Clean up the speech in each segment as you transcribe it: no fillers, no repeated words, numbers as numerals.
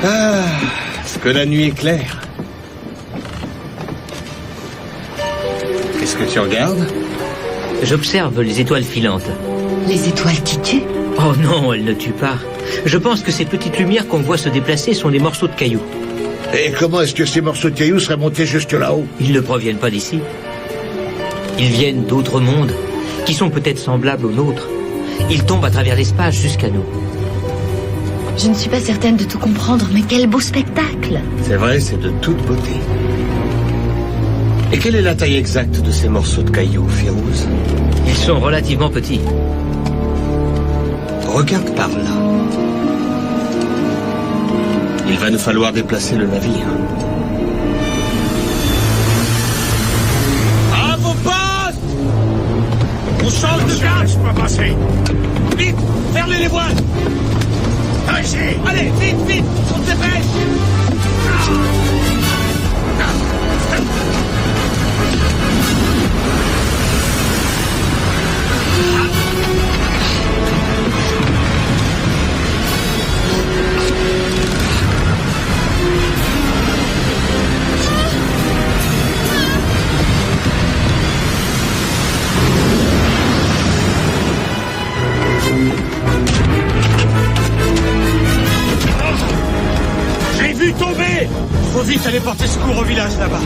Ah, est-ce que la nuit est claire? Qu'est-ce que tu regardes? J'observe les étoiles filantes. Les étoiles qui tuent? Oh non, elles ne tuent pas. Je pense que ces petites lumières qu'on voit se déplacer sont des morceaux de cailloux. Et comment est-ce que ces morceaux de cailloux seraient montés jusque là-haut? Ils ne proviennent pas d'ici. Ils viennent d'autres mondes, qui sont peut-être semblables aux nôtres. Ils tombent à travers l'espace jusqu'à nous. Je ne suis pas certaine de tout comprendre, mais quel beau spectacle! C'est vrai, c'est de toute beauté. Et quelle est la taille exacte de ces morceaux de cailloux, Firouz? Ils sont relativement petits. Regarde par là. Il va nous falloir déplacer le navire. À vos postes! On change de cap! Laisse pas passer! Vite! Fermez les voiles! Ici! Allez, vite, vite! On se dépêche! J'ai vu tomber! Faut vite aller porter secours au village là-bas.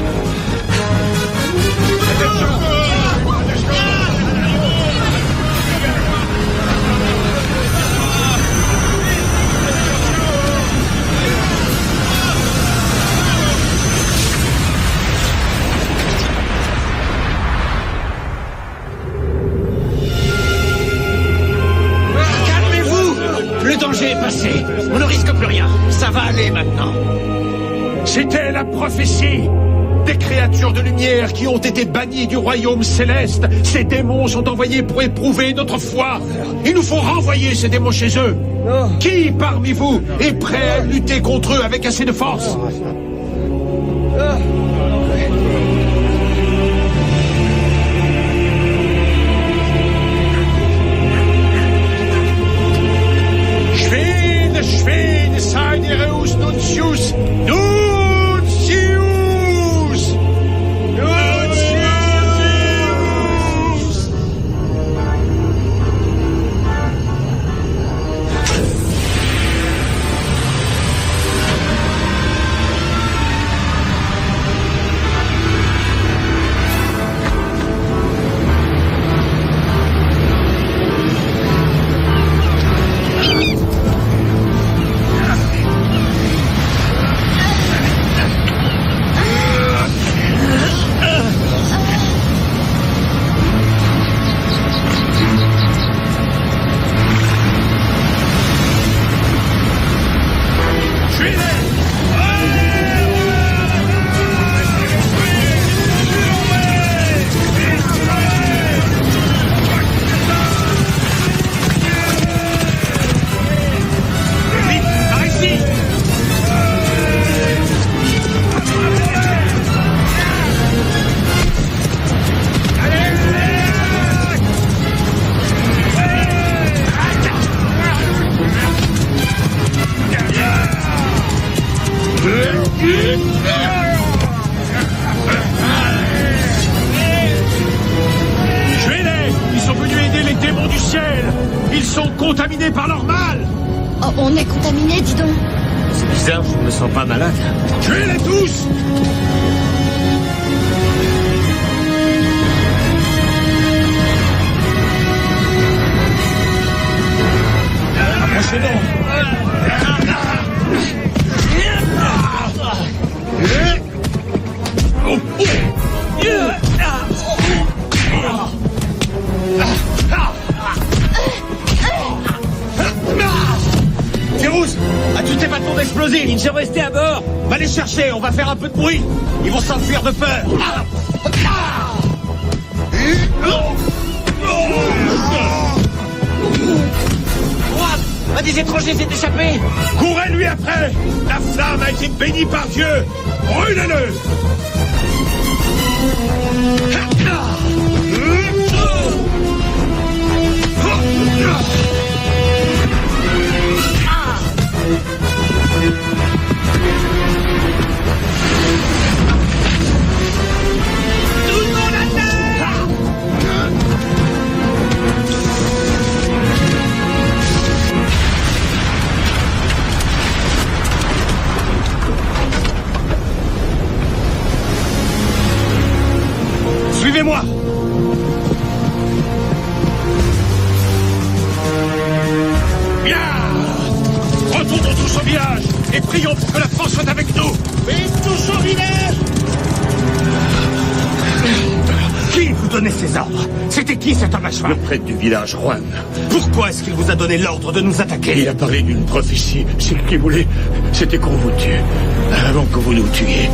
Calmez-vous! Le danger est passé. On ne risque plus rien. Ça va aller maintenant. C'était la prophétie! Des créatures de lumière qui ont été bannies du royaume céleste. Ces démons sont envoyés pour éprouver notre foi. Il nous faut renvoyer ces démons chez eux. Qui parmi vous est prêt à lutter contre eux avec assez de force? Schwin, seid ihr aus Nuntius? Contaminés par leur mal! Oh, on est contaminé, dis donc! C'est bizarre, je ne me sens pas malade. Tuez-les tous! Approchez donc! Firouz, as-tu tes bâtons d'explosifs? Ils sont restés à bord. Va les chercher, on va faire un peu de bruit. Ils vont s'enfuir de peur. Droite! Un des étrangers s'est échappé. Courez-lui après! La flamme a été bénie par Dieu! Brûlez-le! Suivez-moi. Bien. Retournons tous au village et prions pour que la France soit avec nous. Vite tous au village! Qui vous donnait ces ordres? C'était qui cet homme à cheval? Le prêtre du village, Juan. Pourquoi est-ce qu'il vous a donné l'ordre de nous attaquer? Il a parlé d'une prophétie. Ce qu'il voulait, c'était qu'on vous tue. Avant que vous nous tuiez.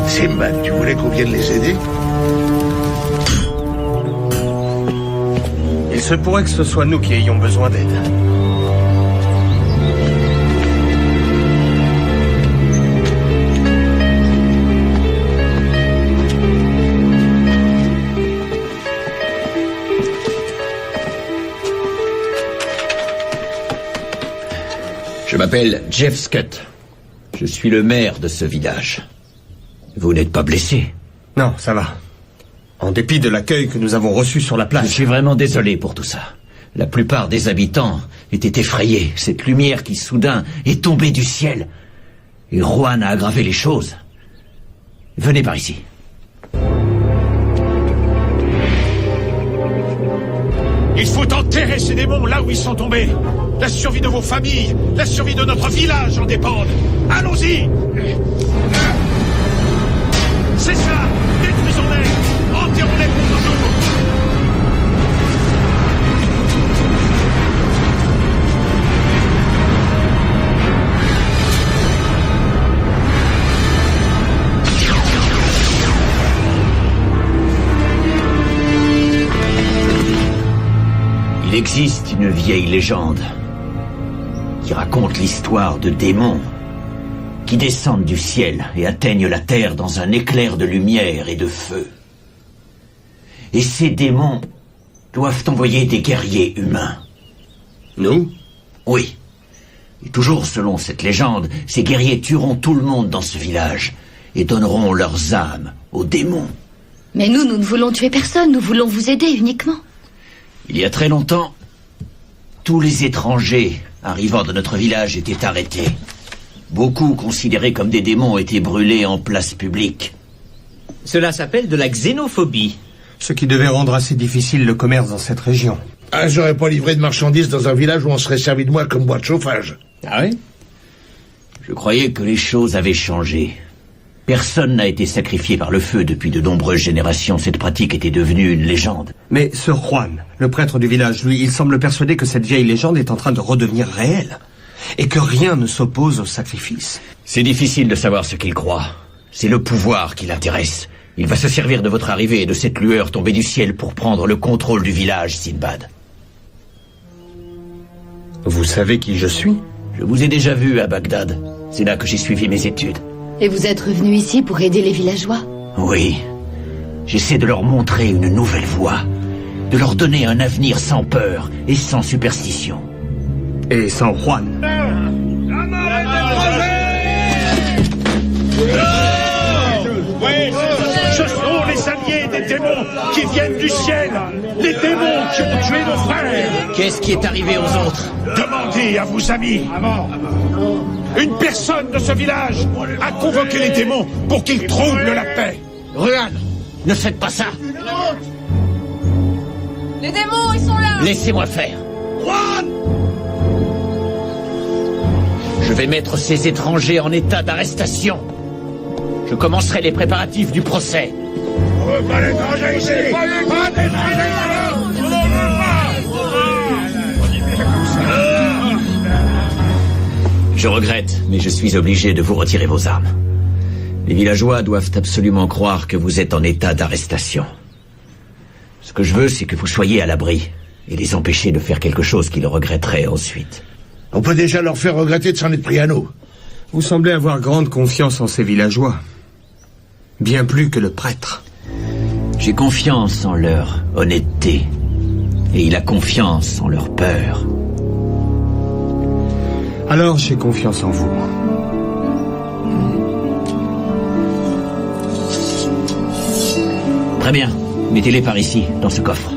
Simbad, tu voulais qu'on vienne les aider? Il se pourrait que ce soit nous qui ayons besoin d'aide. Je m'appelle Jeff Scott. Je suis le maire de ce village. Vous n'êtes pas blessé? Non, ça va. En dépit de l'accueil que nous avons reçu sur la Je plage. suis vraiment désolé pour tout ça. La plupart des habitants étaient effrayés. Cette lumière qui, soudain, est tombée du ciel. Et Juan a aggravé les choses. Venez par ici. Il faut enterrer ces démons là où ils sont tombés. La survie de vos familles, la survie de notre village en dépendent. Allons-y! C'est ça! Détruisons-les! Enterrons-les pour toujours! Il existe une vieille légende qui raconte l'histoire de démons qui descendent du ciel et atteignent la terre dans un éclair de lumière et de feu. Et ces démons doivent envoyer des guerriers humains. Nous? Oui. Et toujours selon cette légende, ces guerriers tueront tout le monde dans ce village et donneront leurs âmes aux démons. Mais nous ne voulons tuer personne, nous voulons vous aider uniquement. Il y a très longtemps, tous les étrangers arrivant de notre village étaient arrêtés. Beaucoup considérés comme des démons étaient brûlés en place publique. Cela s'appelle de la xénophobie. Ce qui devait rendre assez difficile le commerce dans cette région. Ah, j'aurais pas livré de marchandises dans un village où on serait servi de moi comme bois de chauffage. Ah oui? Je croyais que les choses avaient changé. Personne n'a été sacrifié par le feu depuis de nombreuses générations. Cette pratique était devenue une légende. Mais ce Juan, le prêtre du village, lui, il semble persuadé que cette vieille légende est en train de redevenir réelle. Et que rien ne s'oppose au sacrifice. C'est difficile de savoir ce qu'il croit. C'est le pouvoir qui l'intéresse. Il va se servir de votre arrivée et de cette lueur tombée du ciel pour prendre le contrôle du village, Sinbad. Vous savez qui je suis? Je vous ai déjà vu à Bagdad. C'est là que j'ai suivi mes études. Et vous êtes revenu ici pour aider les villageois? Oui. J'essaie de leur montrer une nouvelle voie. De leur donner un avenir sans peur et sans superstition. Et sans Juan. Ce sont les alliés des démons qui viennent du ciel. Les démons qui ont tué nos frères. Qu'est-ce qui est arrivé aux autres? Demandez à vos amis. Une personne de ce village a convoqué les démons pour qu'ils troublent la paix. Ruan, ne faites pas ça. Les démons, ils sont là! Laissez-moi faire. Juan! Je vais mettre ces étrangers en état d'arrestation. Je commencerai les préparatifs du procès. On veut pas l'étranger ici! Pas d'étranger! Je regrette, mais je suis obligé de vous retirer vos armes. Les villageois doivent absolument croire que vous êtes en état d'arrestation. Ce que je veux, c'est que vous soyez à l'abri et les empêcher de faire quelque chose qu'ils regretteraient ensuite. On peut déjà leur faire regretter de s'en être pris à nous. Vous semblez avoir grande confiance en ces villageois. Bien plus que le prêtre. J'ai confiance en leur honnêteté. Et il a confiance en leur peur. Alors j'ai confiance en vous. Très bien. Mettez-les par ici, dans ce coffre.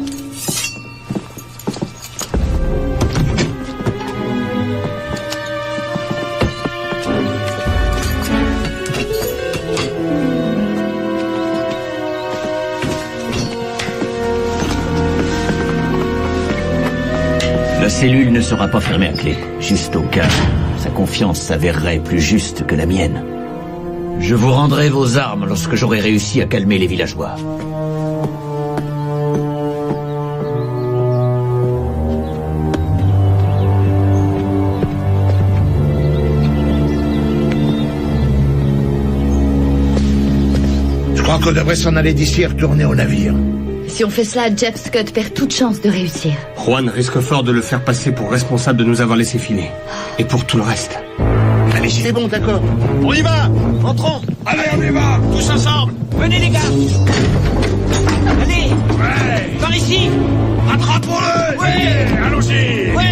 La cellule ne sera pas fermée à clé, juste au cas où sa confiance s'avérerait plus juste que la mienne. Je vous rendrai vos armes lorsque j'aurai réussi à calmer les villageois. Je crois qu'on devrait s'en aller d'ici et retourner au navire. Si on fait cela, Jeff Scott perd toute chance de réussir. Juan risque fort de le faire passer pour responsable de nous avoir laissé filer. Et pour tout le reste. Allez, c'est bon, d'accord. On y va! Entrons! Allez, on y va! Tous ensemble! Venez les gars! Allez! Ouais! Par ici! Attrapons-le! Ouais! Allons-y! Ouais!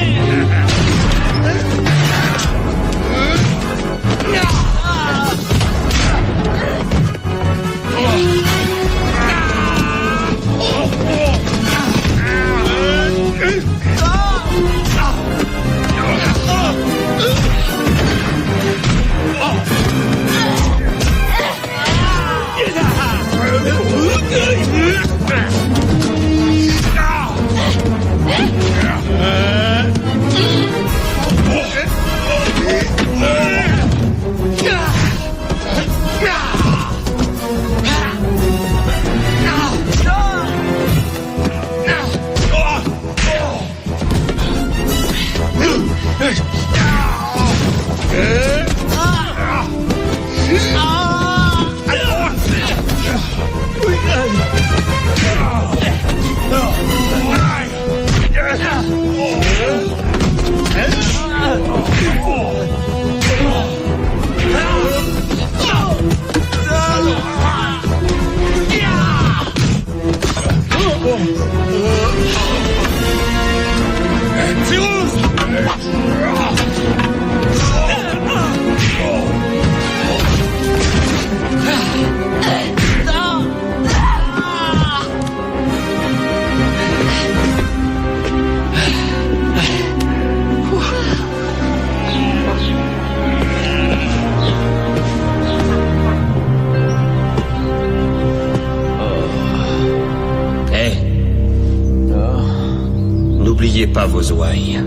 N'oubliez pas vos ouailles.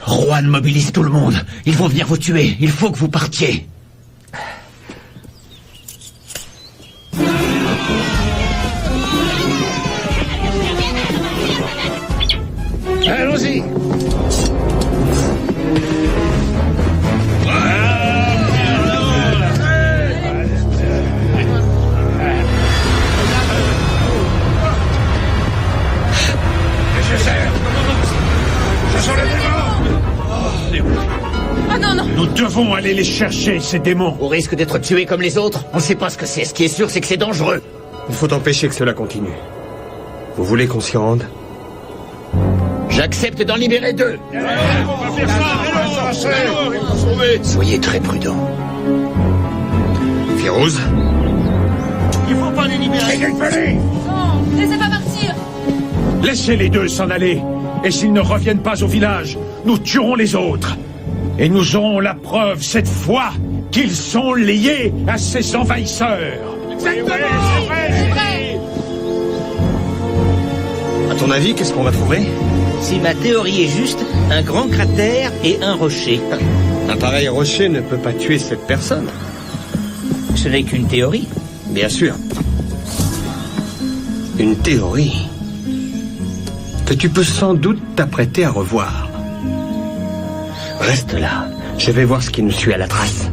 Juan mobilise tout le monde. Ils vont venir vous tuer. Il faut que vous partiez. Allons-y! Nous devons aller les chercher, ces démons. Au risque d'être tués comme les autres, on ne sait pas ce que c'est. Ce qui est sûr, c'est que c'est dangereux. Il faut empêcher que cela continue. Vous voulez qu'on s'y rende? J'accepte d'en libérer 2. Soyez très prudents. Firouz? Il faut pas les libérer! Non, laissez pas partir! Laissez les 2 s'en aller. Et s'ils ne reviennent pas au village, nous tuerons les autres. Et nous aurons la preuve, cette fois, qu'ils sont liés à ces envahisseurs. Exactement. C'est vrai. À ton avis, qu'est-ce qu'on va trouver? Si ma théorie est juste, un grand cratère et un rocher. Un pareil rocher ne peut pas tuer cette personne. Ce n'est qu'une théorie. Bien sûr. Une théorie que tu peux sans doute t'apprêter à revoir. Reste là. Je vais voir ce qui nous suit à la trace.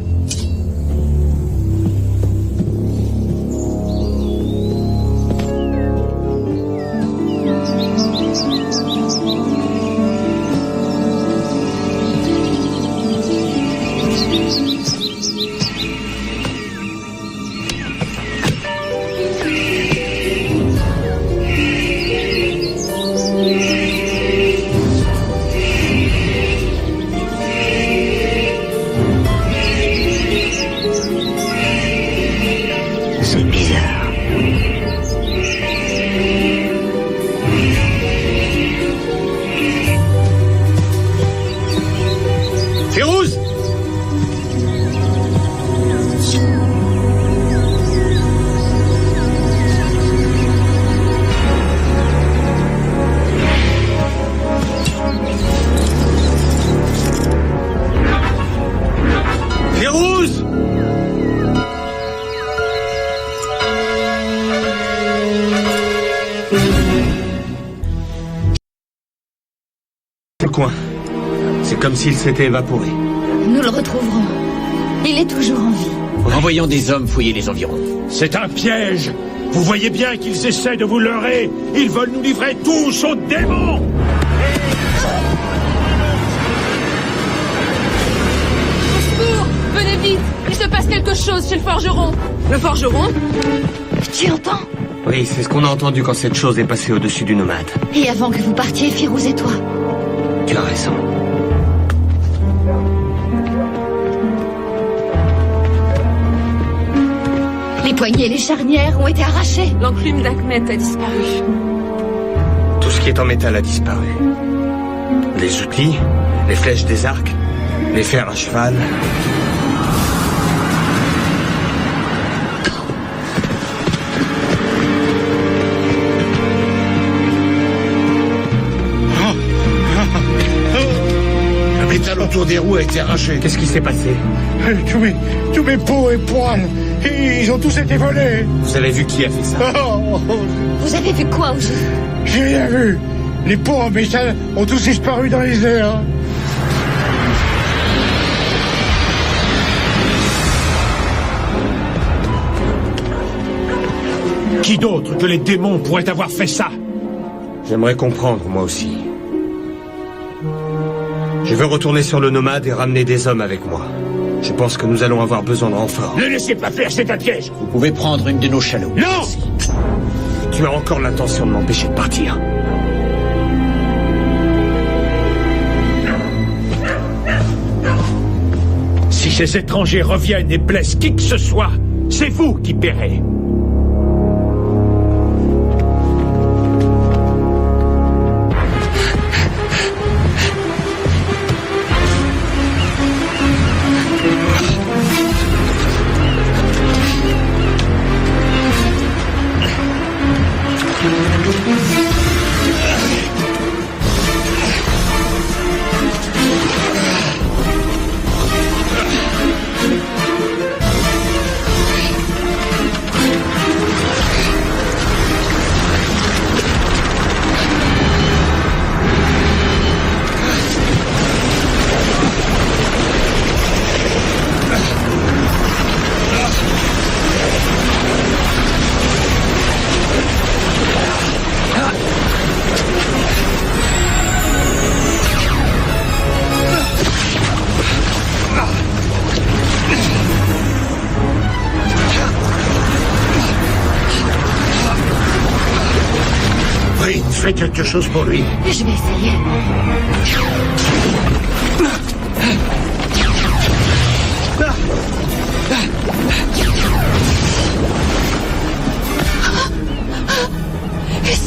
C'est bizarre. Férouz! Férouz! Le coin. C'est comme s'il s'était évaporé. Nous le retrouverons. Il est toujours en vie. Envoyons des hommes fouiller les environs. C'est un piège. Vous voyez bien qu'ils essaient de vous leurrer. Ils veulent nous livrer tous aux démons. Au secours. Venez vite. Il se passe quelque chose chez le forgeron. Le forgeron? Tu entends? Oui, c'est ce qu'on a entendu quand cette chose est passée au-dessus du nomade. Et avant que vous partiez, Firouz et toi? Tu as raison. Les poignées et les charnières ont été arrachées. L'enclume d'Akhmet a disparu. Tout ce qui est en métal a disparu. Les outils, les flèches des arcs, les fers à cheval. Le métal autour des roues a été arraché. Qu'est-ce qui s'est passé? Tous mes peaux et poils, ils ont tous été volés. Vous avez vu qui a fait ça? Oh, Vous avez vu quoi au juste? j'ai rien vu. Les pots en métal ont tous disparu dans les airs. Qui d'autre que les démons pourrait avoir fait ça? J'aimerais comprendre, moi aussi. Je veux retourner sur le nomade et ramener des hommes avec moi. Je pense que nous allons avoir besoin de renforts. Ne laissez pas faire, c'est un piège. Vous pouvez prendre une de nos chaloupes. Non! Tu as encore l'intention de m'empêcher de partir. Si ces étrangers reviennent et blessent qui que ce soit, c'est vous qui paierez. Oui, fais quelque chose pour lui. Je vais essayer.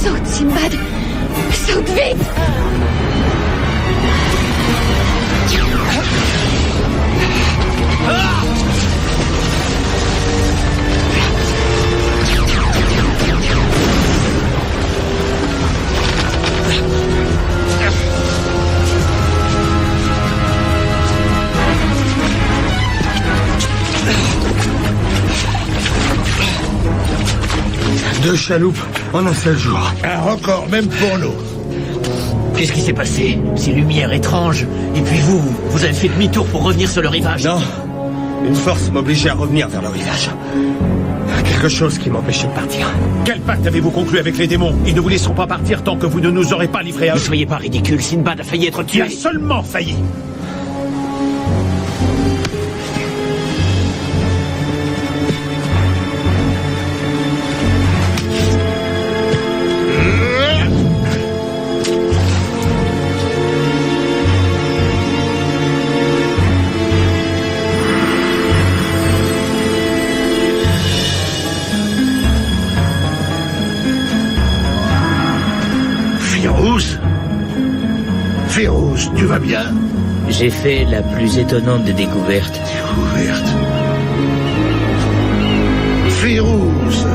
Saute, Simbad. Saute vite. 2 chaloupes en un seul jour. Un record, même pour nous. Qu'est-ce qui s'est passé? Ces lumières étranges. Et puis vous avez fait demi-tour pour revenir sur le rivage? Non. Une force m'obligeait à revenir vers le rivage. Quelque chose qui m'empêchait de partir. Quel pacte avez-vous conclu avec les démons? Ils ne vous laisseront pas partir tant que vous ne nous aurez pas livrés à eux. Ne soyez pas ridicule, Sinbad a failli être Tu tué. as seulement failli. Férouz, tu vas bien? J'ai fait la plus étonnante des découvertes. Découverte. Férouz.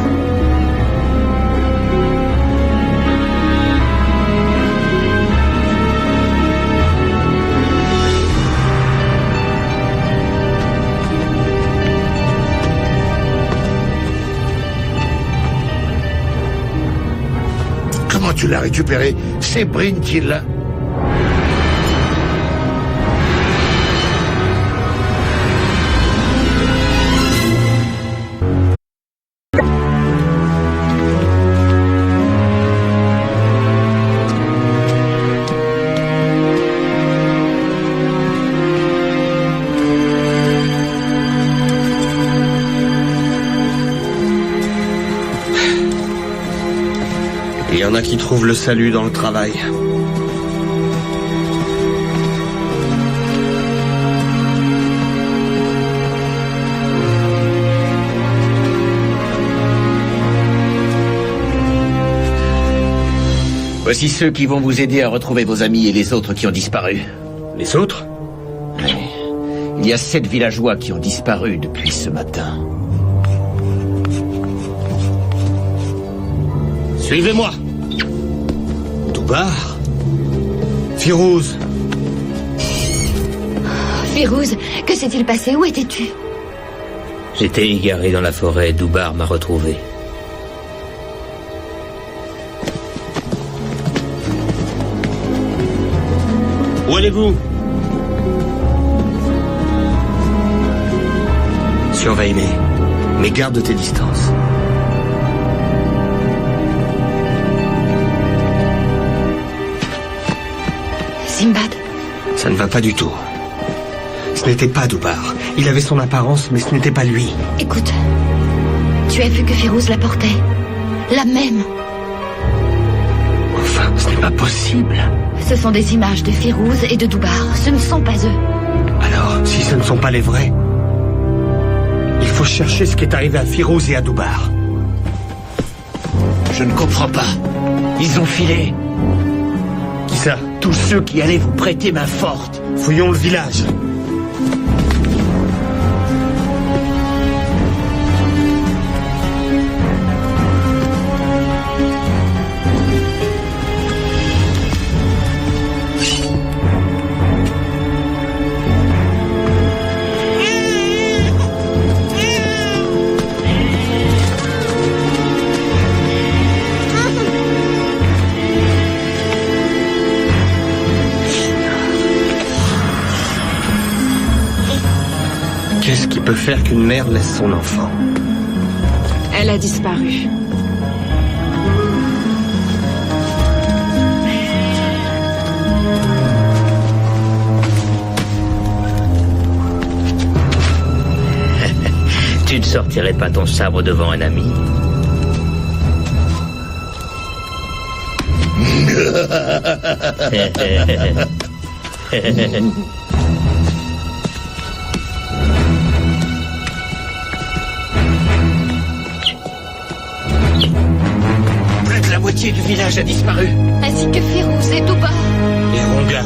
Comment tu l'as récupéré? C'est Bryn qui l'a. Il y en a qui trouvent le salut dans le travail. Voici ceux qui vont vous aider à retrouver vos amis et les autres qui ont disparu. Les autres? Oui. Il y a 7 villageois qui ont disparu depuis ce matin. Suivez-moi. Doubar. Férouz. Férouz, que s'est-il passé? Où étais-tu? J'étais égaré dans la forêt, Doubar m'a retrouvé. Où allez-vous? Surveille-les, mais garde tes distances. Sinbad. Ça ne va pas du tout. Ce n'était pas Doubar. Il avait son apparence, mais ce n'était pas lui. Écoute, tu as vu que Férouz la portait? La même. Enfin, ce n'est pas possible. Ce sont des images de Férouz et de Doubar. Ce ne sont pas eux. Alors, si ce ne sont pas les vrais, il faut chercher ce qui est arrivé à Férouz et à Doubar. Je ne comprends pas. Ils ont filé. Qui ça? Tous ceux qui allaient vous prêter main forte. Fouillons le village. Qu'est-ce qui peut faire qu'une mère laisse son enfant? Elle a disparu. Tu ne sortirais pas ton sabre devant un ami? Plus de la moitié du village a disparu. Ainsi que Férouz et Doubar. Les rongards.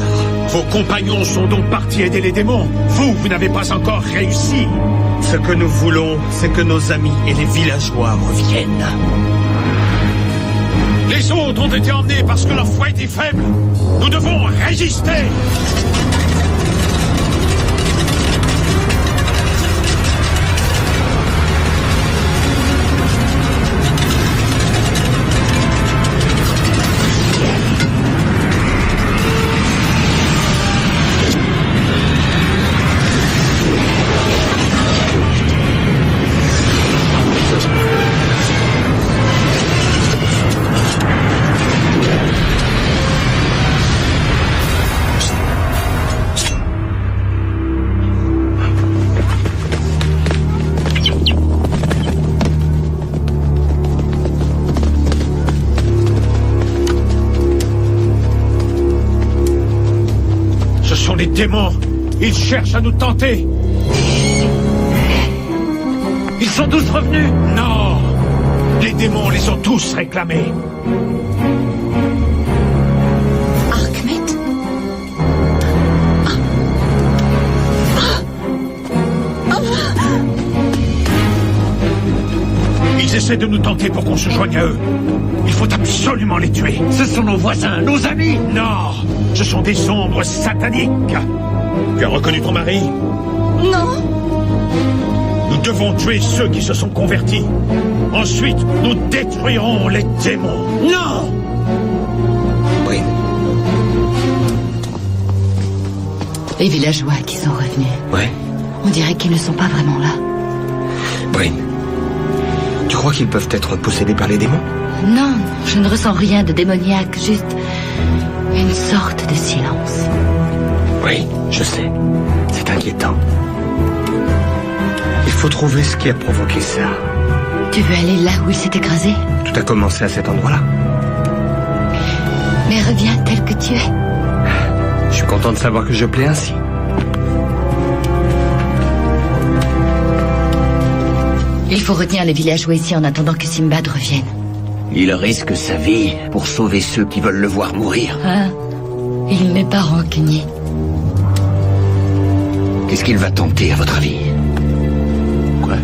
Vos compagnons sont donc partis aider les démons. Vous n'avez pas encore réussi. Ce que nous voulons, c'est que nos amis et les villageois reviennent. Les autres ont été emmenés parce que leur foi était faible. Nous devons résister. les démons, ils cherchent à nous tenter. Ils sont tous revenus. Non, les démons les ont tous réclamés. Archmet? Ils essaient de nous tenter pour qu'on se joigne à eux. Il faut absolument les tuer. Ce sont nos voisins, nos amis. Non, ce sont des ombres sataniques. Tu as reconnu ton mari? Non. Nous devons tuer ceux qui se sont convertis. Ensuite, nous détruirons les démons. Non! Bryn. Les villageois qui sont revenus. Ouais. On dirait qu'ils ne sont pas vraiment là. Bryn. Tu crois qu'ils peuvent être possédés par les démons? Non, je ne ressens rien de démoniaque, juste une sorte de silence. Oui, je sais. C'est inquiétant. Il faut trouver ce qui a provoqué ça. Tu veux aller là où il s'est écrasé? Tout a commencé à cet endroit-là. Mais reviens tel que tu es. Je suis content de savoir que je plais ainsi. Il faut retenir les villageois ici en attendant que Simbad revienne. Il risque sa vie pour sauver ceux qui veulent le voir mourir. Hein? Il n'est pas rancunier. Qu'est-ce qu'il va tenter, à votre avis? Quoi?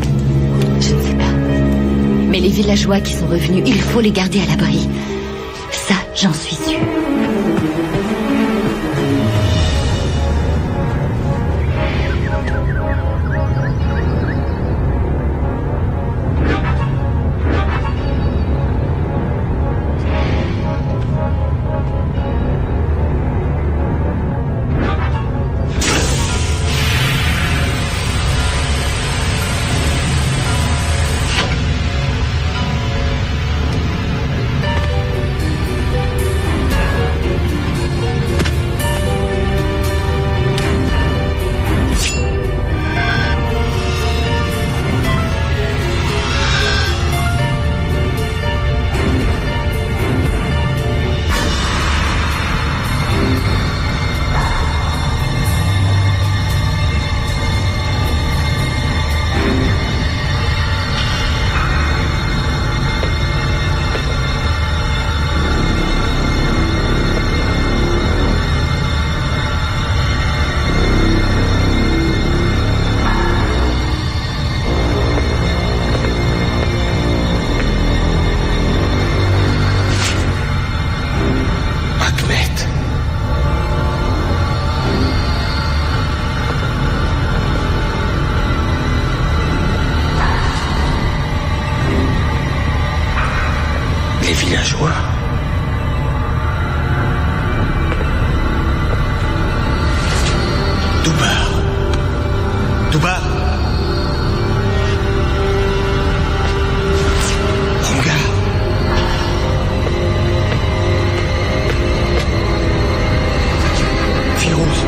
Je ne sais pas. Mais les villageois qui sont revenus, il faut les garder à l'abri. Ça, j'en suis sûre. villageois. Doubar. Doubar. Rongar. Firouz.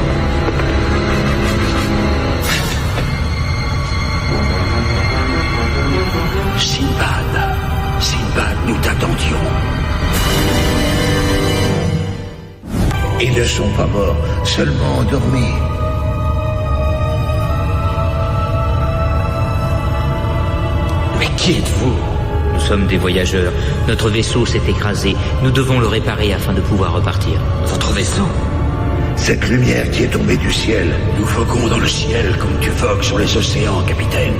Sinbad, nous t'attendions. Ils ne sont pas morts, seulement endormis. Mais qui êtes-vous? Nous sommes des voyageurs. Notre vaisseau s'est écrasé. Nous devons le réparer afin de pouvoir repartir. Votre vaisseau? Cette lumière qui est tombée du ciel. Nous voguons dans le ciel comme tu vogues sur les océans, capitaine.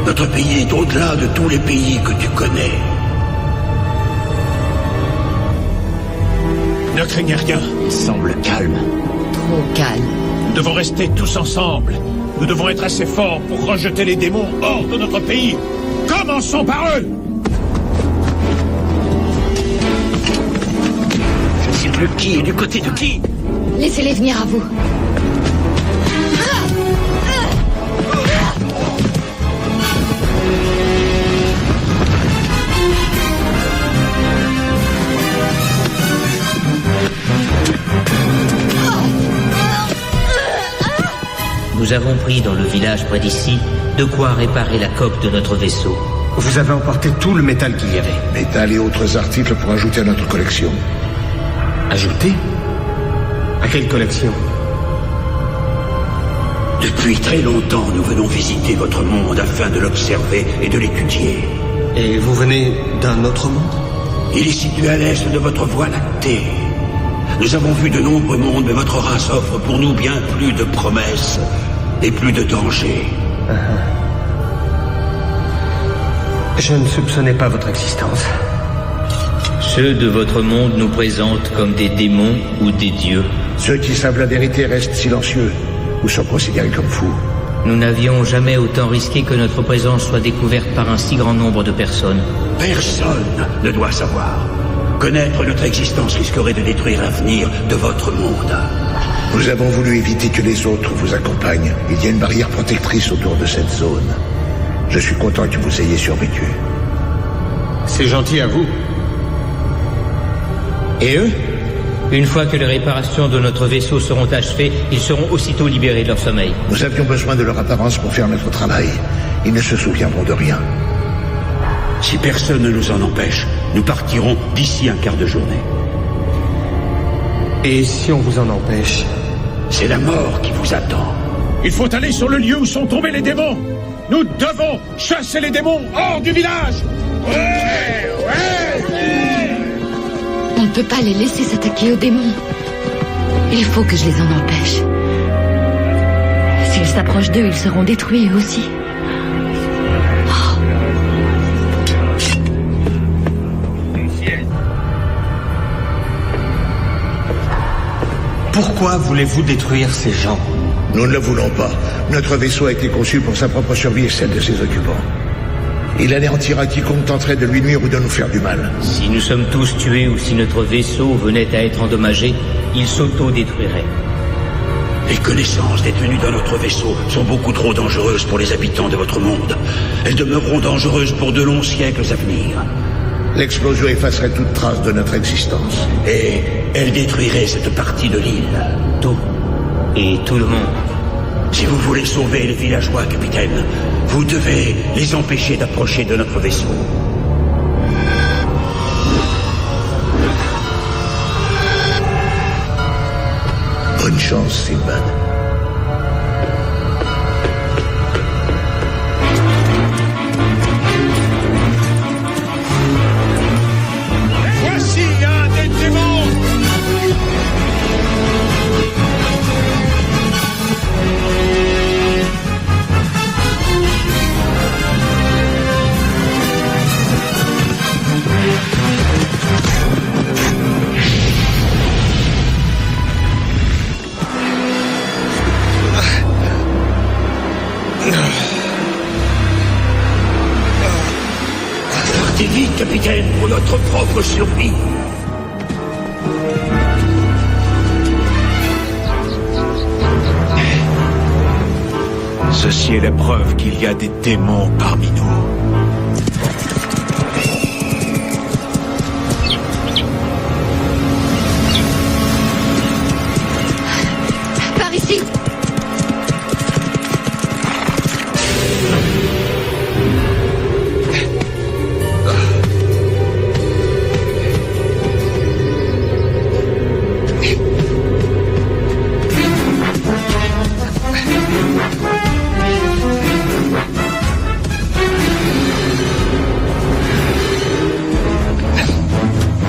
Notre pays est au-delà de tous les pays que tu connais. Ne craignez rien. Il semble calme. Trop calme. Nous devons rester tous ensemble. Nous devons être assez forts pour rejeter les démons hors de notre pays. Commençons par eux. Je tire le qui et du côté de qui? Laissez-les venir à vous. Nous avons pris dans le village près d'ici de quoi réparer la coque de notre vaisseau. Vous avez emporté tout le métal qu'il y avait. Métal et autres articles pour ajouter à notre collection. Ajouté? À quelle collection? Depuis très longtemps, nous venons visiter votre monde afin de l'observer et de l'étudier. Et vous venez d'un autre monde? Il est situé à l'est de votre voie lactée. Nous avons vu de nombreux mondes, mais votre race offre pour nous bien plus de promesses et plus de dangers. Je ne soupçonnais pas votre existence. Ceux de votre monde nous présentent comme des démons ou des dieux. Ceux qui savent la vérité restent silencieux ou sont considérés comme fous. Nous n'avions jamais autant risqué que notre présence soit découverte par un si grand nombre de personnes. Personne ne doit savoir. Connaître notre existence risquerait de détruire l'avenir de votre monde. Nous avons voulu éviter que les autres vous accompagnent. Il y a une barrière protectrice autour de cette zone. Je suis content que vous ayez survécu. C'est gentil à vous. Et eux? Une fois que les réparations de notre vaisseau seront achevées, ils seront aussitôt libérés de leur sommeil. Nous avions besoin de leur apparence pour faire notre travail. Ils ne se souviendront de rien. Si personne ne nous en empêche, nous partirons d'ici un quart de journée. Et si on vous en empêche? C'est la mort qui vous attend. Il faut aller sur le lieu où sont tombés les démons. Nous devons chasser les démons hors du village. On ne peut pas les laisser s'attaquer aux démons. Il faut que je les en empêche. S'ils s'approchent d'eux, ils seront détruits eux aussi. Pourquoi voulez-vous détruire ces gens? Nous ne le voulons pas. Notre vaisseau a été conçu pour sa propre survie et celle de ses occupants. Il anéantira quiconque tenterait de lui nuire ou de nous faire du mal. Si nous sommes tous tués ou si notre vaisseau venait à être endommagé, il s'auto-détruirait. Les connaissances détenues dans notre vaisseau sont beaucoup trop dangereuses pour les habitants de votre monde. Elles demeureront dangereuses pour de longs siècles à venir. L'explosion effacerait toute trace de notre existence. Et elle détruirait cette partie de l'île. Tout. Et tout le monde. Si vous voulez sauver les villageois, capitaine, vous devez les empêcher d'approcher de notre vaisseau. Bonne chance, Sinbad. Voici un des démons. Partez vite, capitaine, pour notre propre survie. Ceci est la preuve qu'il y a des démons parmi nous. Par ici!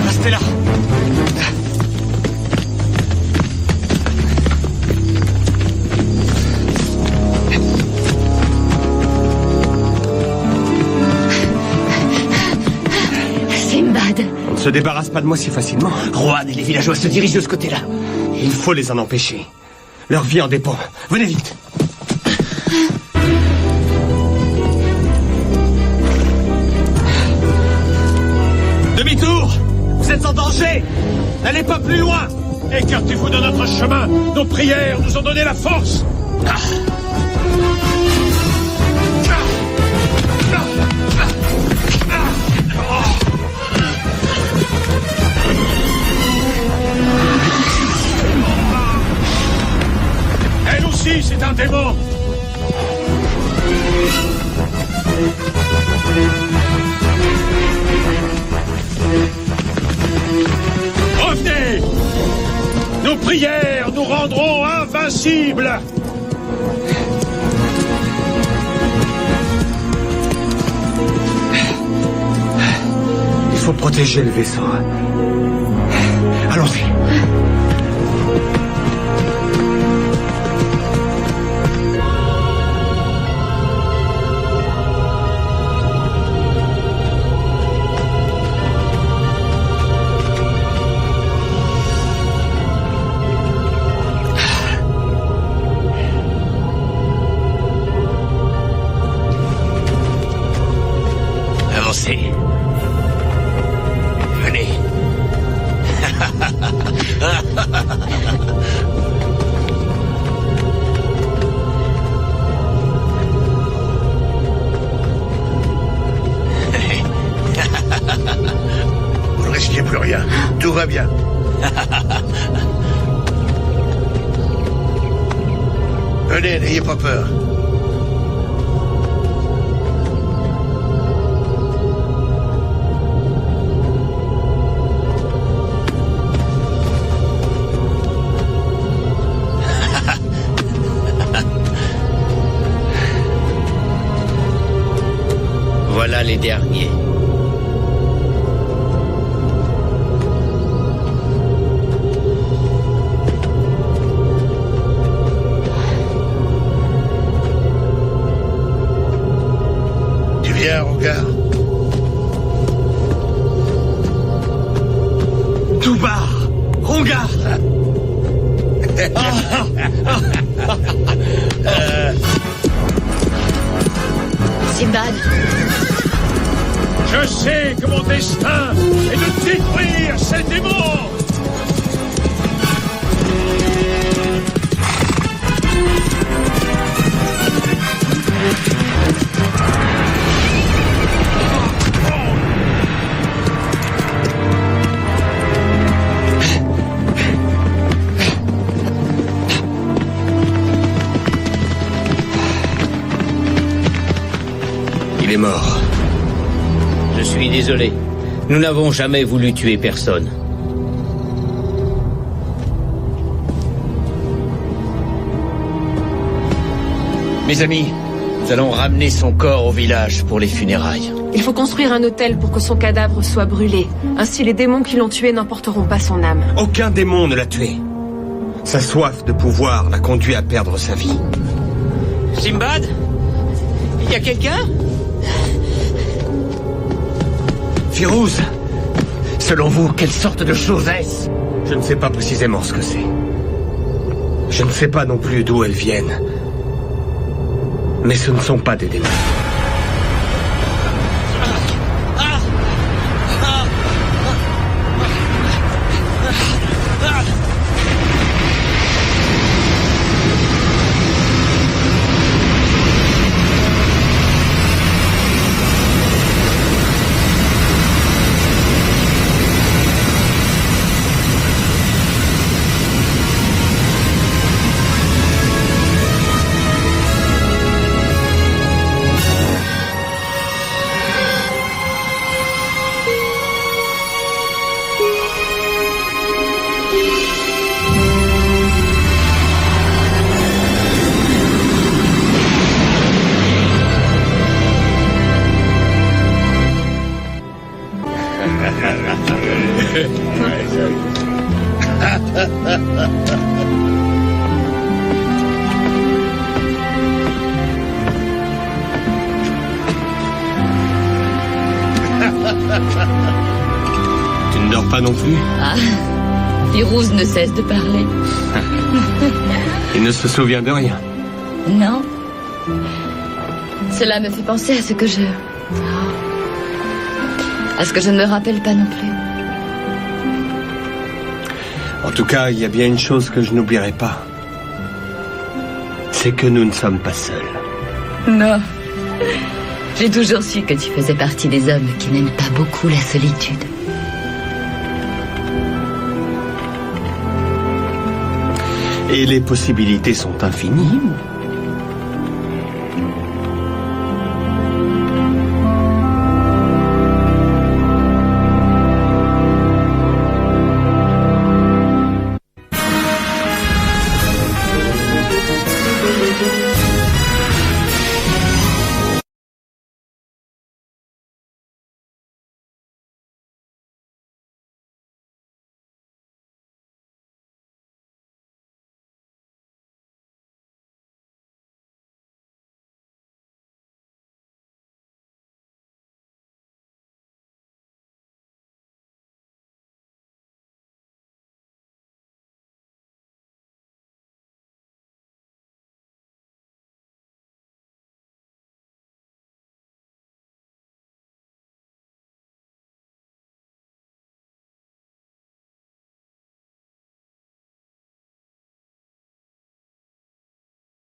Restez là. Sinbad. On ne se débarrasse pas de moi si facilement. Juan et les villageois se dirigent de ce côté-là. Il faut les en empêcher. Leur vie en dépend. Venez vite. Demi-tour! Vous êtes en danger! N'allez pas plus loin! Écartez-vous de notre chemin. Nos prières nous ont donné la force. Elle aussi, c'est un démon. Revenez! Nos prières nous rendront invincibles! Il faut protéger le vaisseau. Allons-y. Avancez. Venez. Vous ne risquez plus rien. Tout va bien. Venez, n'ayez pas peur. Voilà les derniers. Tu viens, Rongar? Toubar! Rongar! Simbad, Je sais que mon destin est de détruire ces démons. Il est mort. Je suis désolé. Nous n'avons jamais voulu tuer personne. Mes amis, nous allons ramener son corps au village pour les funérailles. Il faut construire un hôtel pour que son cadavre soit brûlé. Ainsi, les démons qui l'ont tué n'emporteront pas son âme. Aucun démon ne l'a tué. Sa soif de pouvoir l'a conduit à perdre sa vie. Simbad? Il y a quelqu'un? Firouz, Selon vous, quelle sorte de chose est-ce? je ne sais pas précisément ce que c'est. Je ne sais pas non plus d'où elles viennent. Mais ce ne sont pas des démons. Tu ne dors pas non plus? Ah, Firouz ne cesse de parler. Il ne se souvient de rien. Non. Cela me fait penser à ce que je... à ce que je ne me rappelle pas non plus. En tout cas, il y a bien une chose que je n'oublierai pas. C'est que nous ne sommes pas seuls. Non. J'ai toujours su que tu faisais partie des hommes qui n'aiment pas beaucoup la solitude. Et les possibilités sont infinies.